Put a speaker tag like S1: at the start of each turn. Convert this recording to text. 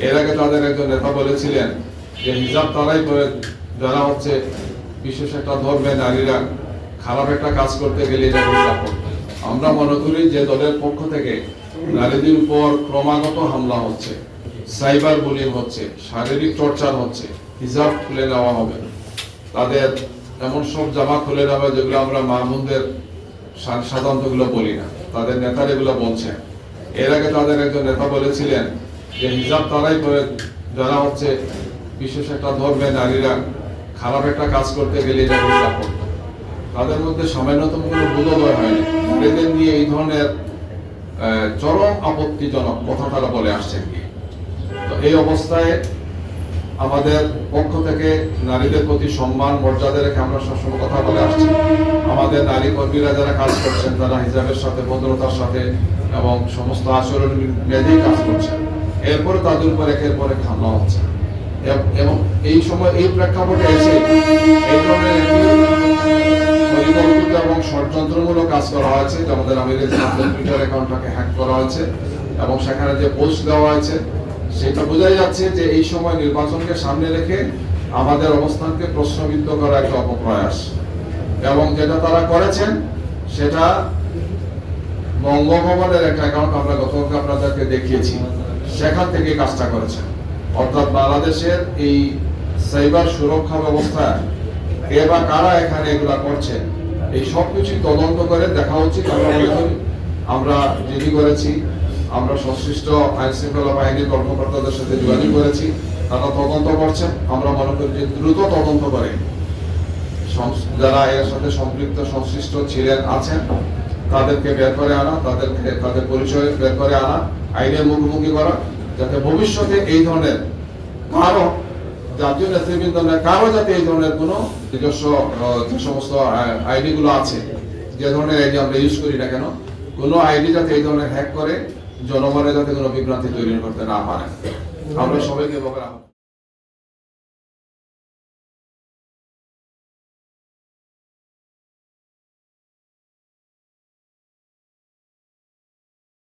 S1: এর আগে তাদের একজন নেতা বলেছিলেন যে হিজাব তারাই করে যারা হচ্ছে বিশেষ একটা ধর্মে নারীরা খারাপ একটা কাজ করতে গেলে এটা হিজাব করবে। আমরা মনে করি যে দলের পক্ষ থেকে নারীদের উপর ক্রমাগত হামলা হচ্ছে, সাইবার বুলিং হচ্ছে, শারীরিক টর্চার হচ্ছে, হিজাব খুলে নেওয়া হবে, তাদের এমন সব জামা খুলে নেওয়া যেগুলো আমরা মা বোনদের সাধারণত গুলো বলি না, তাদের নেতারা এগুলো বলছেন। এর আগে তাদের একজন নেতা বলেছিলেন যে হিজাব তারাই করে যারা হচ্ছে বিশেষ একটা ধর্মে নারীরা খারাপ একটা কাজ করতে গেলে এটা হিজাব করবে। তাদের মধ্যে সামান্যতম কোনো বোধোদয় হয়নি। নারীদের নিয়ে এই ধরনের চরম আপত্তিজনক কথা তারা বলে আসছেন। তো এই অবস্থায় আমাদের পক্ষ থেকে নারীদের প্রতি সম্মান মর্যাদা রেখে আমরা সবসময় কথা বলে আসছি। আমাদের নারী কর্মীরা যারা কাজ করছেন তারা হিজাবের সাথে, ভদ্রতার সাথে এবং সমস্ত আচরণ মেনেই কাজ করছেন। এরপরে তাদের উপর একের পর এক হামলা হচ্ছে এবং এই সময় এই প্রেক্ষাপটে এসে এই ধরনের পরিকল্পিত এবং ষড়যন্ত্রমূলক কাজ করা হয়েছে। আমাদের আমিরের টুইটার অ্যাকাউন্টটাকে হ্যাক করা হয়েছে এবং সেখানে যে পোস্ট দেওয়া হয়েছে সেটা বোঝাই যাচ্ছে যে এই সময় নির্বাচনকে সামনে রেখে আমাদের অবস্থানকে প্রশ্নবিদ্ধ করা একটা অপপ্রয়াস, এবং যেটা তারা করেছেন সেটা বঙ্গভবনের একটা অ্যাকাউন্ট আমরা গতকালকে আপনাদেরকে দেখিয়েছি, সেখান থেকে কাজটা করেছেন। অর্থাৎ বাংলাদেশের এই সাইবার সুরক্ষা ব্যবস্থায় কে বা কারা এখানে এগুলা করছে এই সবকিছু তদন্ত করে দেখা উচিত। আমরা জিডি করেছি, আমরা সংশ্লিষ্ট আইন শৃঙ্খলা বাহিনীর কর্মকর্তাদের সাথে যোগাযোগ করেছি, তারা তদন্ত করছেন। আমরা মনে করি যে দ্রুত তদন্ত করে যারা এর সাথে সম্পৃক্ত সংশ্লিষ্ট ছিলেন আছেন তাদেরকে বের করে আনা, তাদের পরিচয় বের করে আনা, আইনের মুখোমুখি করা, যাতে ভবিষ্যতে এই ধরনের কারো জাতীয় নেতৃবৃন্দ কারো যাতে এই ধরনের কোনো নিজস্ব যে সমস্ত আইডি গুলো আছে, যে ধরনের আইডি আমরা ইউজ করি না কেন, কোনো আইডি যাতে এই ধরনের হ্যাক করে জনগণের যাতে কোনো বিভ্রান্তি তৈরি করতে না পারে। আমরা সবাইকে বলা